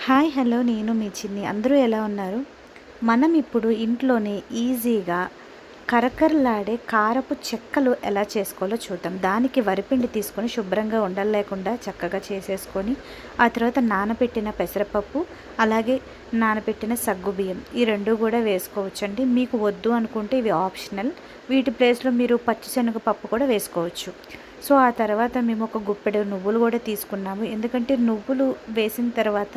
Hi hello నేను మీ చిన్ని. అందరూ ఎలా ఉన్నారు? మనం ఇప్పుడు ఇంట్లోనే ఈజీగా కరకరలాడే కారపు చెక్కలు ఎలా చేసుకోవాలో చూద్దాం. దానికి వరిపిండి తీసుకొని శుభ్రంగా ఉండలు లేకుండా చక్కగా చేసేసుకొని, ఆ తర్వాత నానబెట్టిన పెసరపప్పు, అలాగే నానబెట్టిన సగ్గుబియ్యం ఈ 2 కూడా వేసుకోవచ్చండి. మీకు వద్దు అనుకుంటే ఇవి ఆప్షనల్. వీటి ప్లేస్లో మీరు పచ్చిశనగపప్పు కూడా వేసుకోవచ్చు. సో ఆ తర్వాత మేము ఒక గుప్పెడు నువ్వులు కూడా తీసుకున్నాము. ఎందుకంటే నువ్వులు వేసిన తర్వాత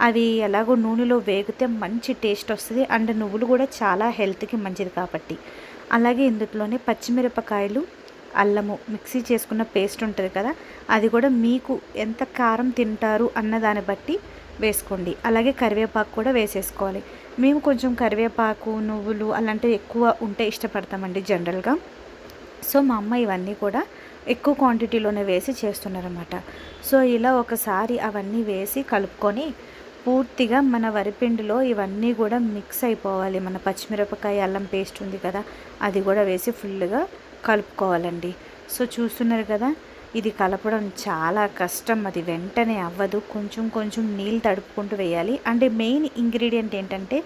అవి ఎలాగో నూనెలో వేగితే మంచి టేస్ట్ వస్తుంది. అండ్ నువ్వులు కూడా చాలా హెల్త్కి మంచిది కాబట్టి. అలాగే ఇందులోనే పచ్చిమిరపకాయలు, అల్లము మిక్సీ చేసుకున్న పేస్ట్ ఉంటుంది కదా, అది కూడా మీకు ఎంత కారం తింటారు అన్న దాన్ని బట్టి వేసుకోండి. అలాగే కరివేపాకు కూడా వేసేసుకోవాలి. మేము కొంచెం కరివేపాకు, నువ్వులు అలాంటివి ఎక్కువ ఉంటే ఇష్టపడతామండి జనరల్గా. సో మా అమ్మ ఇవన్నీ కూడా ఎక్కువ క్వాంటిటీలోనే వేసి చేస్తున్నారన్నమాట. సో ఇలా ఒకసారి అవన్నీ వేసి కలుపుకొని పూర్తిగా మన వరిపిండిలో ఇవన్నీ కూడా మిక్స్ అయిపోవాలి. మన పచ్చిమిరపకాయ, అల్లం పేస్ట్ ఉంది కదా, అది కూడా వేసి ఫుల్గా కలుపుకోవాలండి. సో చూస్తున్నారు కదా, ఇది కలపడం చాలా కష్టం. అది వెంటనే అవ్వదు. కొంచెం కొంచెం నీళ్ళు తడుపుకుంటూ వేయాలి. అంటే మెయిన్ ఇంగ్రీడియంట్ ఏంటంటే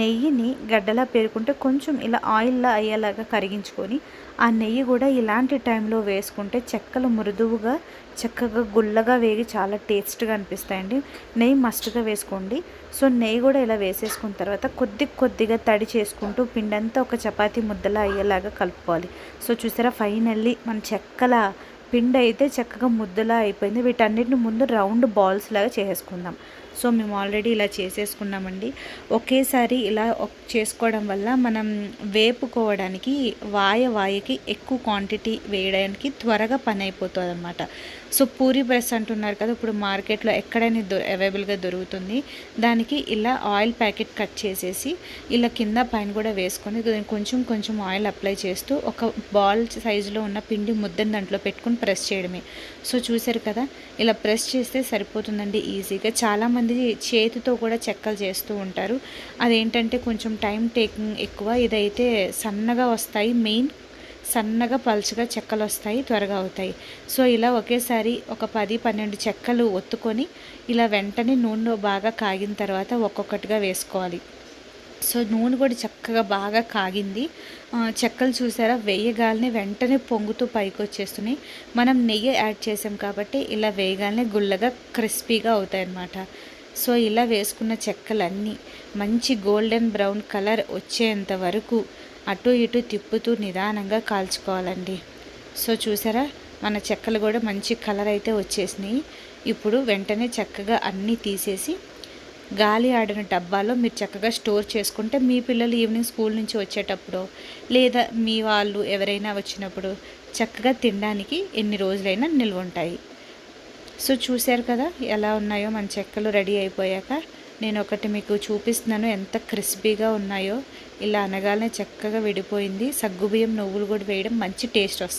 నెయ్యిని గడ్డలా పేరుకుంటే కొంచెం ఇలా ఆయిల్లా అయ్యేలాగా కరిగించుకొని ఆ నెయ్యి కూడా ఇలాంటి టైంలో వేసుకుంటే చెక్కలు మృదువుగా చక్కగా గుల్లగా వేగి చాలా టేస్ట్గా అనిపిస్తాయండి. నెయ్యి మస్ట్గా వేసుకోండి. సో నెయ్యి కూడా ఇలా వేసేసుకున్న తర్వాత కొద్దిగా తడి చేసుకుంటూ పిండంతా ఒక చపాతీ ముద్దలా అయ్యేలాగా కలుపుకోవాలి. సో చూసారా, ఫైనల్లీ మన చెక్కల పిండి అయితే చక్కగా ముద్దలా అయిపోయింది. వీటన్నిటిని ముందు రౌండ్ బాల్స్ లాగా చేసేసుకుందాం. సో మేము ఆల్రెడీ ఇలా చేసేసుకున్నామండి. ఒకేసారి ఇలా చేసుకోవడం వల్ల మనం వేపుకోవడానికి వాయకి ఎక్కువ క్వాంటిటీ వేయడానికి త్వరగా పని అయిపోతుంది అన్నమాట. సో పూరి ప్రెస్ అంటున్నారు కదా, ఇప్పుడు మార్కెట్లో ఎక్కడైనా అవైలబుల్గా దొరుకుతుంది. దానికి ఇలా ఆయిల్ ప్యాకెట్ కట్ చేసేసి ఇలా కింద పైన కూడా వేసుకొని కొంచెం కొంచెం ఆయిల్ అప్లై చేస్తూ ఒక బాల్ సైజులో ఉన్న పిండి ముద్దని దాంట్లో పెట్టుకుని ప్రెస్ చేయడమే. సో చూసారు కదా, ఇలా ప్రెస్ చేస్తే సరిపోతుందండి ఈజీగా. చాలామంది చేతితో కూడా చెక్కలు చేస్తూ ఉంటారు. అదేంటంటే కొంచెం టైం టేకింగ్ ఎక్కువ. ఇదైతే సన్నగా వస్తాయి, మెయిన్ సన్నగా పలుచగా చెక్కలు వస్తాయి, త్వరగా అవుతాయి. సో ఇలా ఒకేసారి ఒక 10-12 చెక్కలు ఒత్తుకొని ఇలా వెంటనే నూనెలో బాగా కాగిన తర్వాత ఒక్కొక్కటిగా వేసుకోవాలి. సో నూనె కూడా చక్కగా బాగా కాగింది. చెక్కలు చూసారా, వేయగానే వెంటనే పొంగుతూ పైకి వచ్చేస్తున్నాయి. మనం నెయ్యి యాడ్ చేసాం కాబట్టి ఇలా వేయగానే గుల్లగా క్రిస్పీగా అవుతాయి అన్నమాట. సో ఇలా వేసుకున్న చెక్కలన్నీ మంచి గోల్డెన్ బ్రౌన్ కలర్ వచ్చేంత వరకు అటు ఇటు తిప్పుతూ నిదానంగా కాల్చుకోవాలండి. సో చూసారా, మన చెక్కలు కూడా మంచి కలర్ అయితే వచ్చేసినాయి. ఇప్పుడు వెంటనే చక్కగా అన్నీ తీసేసి గాలి ఆడిన డబ్బాలో మీరు చక్కగా స్టోర్ చేసుకుంటే మీ పిల్లలు ఈవినింగ్ స్కూల్ నుంచి వచ్చేటప్పుడు లేదా మీ వాళ్ళు ఎవరైనా వచ్చినప్పుడు చక్కగా తినడానికి ఎన్ని రోజులైనా నిల్వ ఉంటాయి. సో చూశారు కదా ఎలా ఉన్నాయో మన చెక్కలు రెడీ అయిపోయాక. నేను ఒకటి మీకు చూపిస్తున్నాను ఎంత క్రిస్పీగా ఉన్నాయో. ఇలా అనగానే చక్కగా విడిపోయింది. సగ్గుబియ్యం, నువ్వులు కూడా వేయడం మంచి టేస్ట్ వస్తుంది.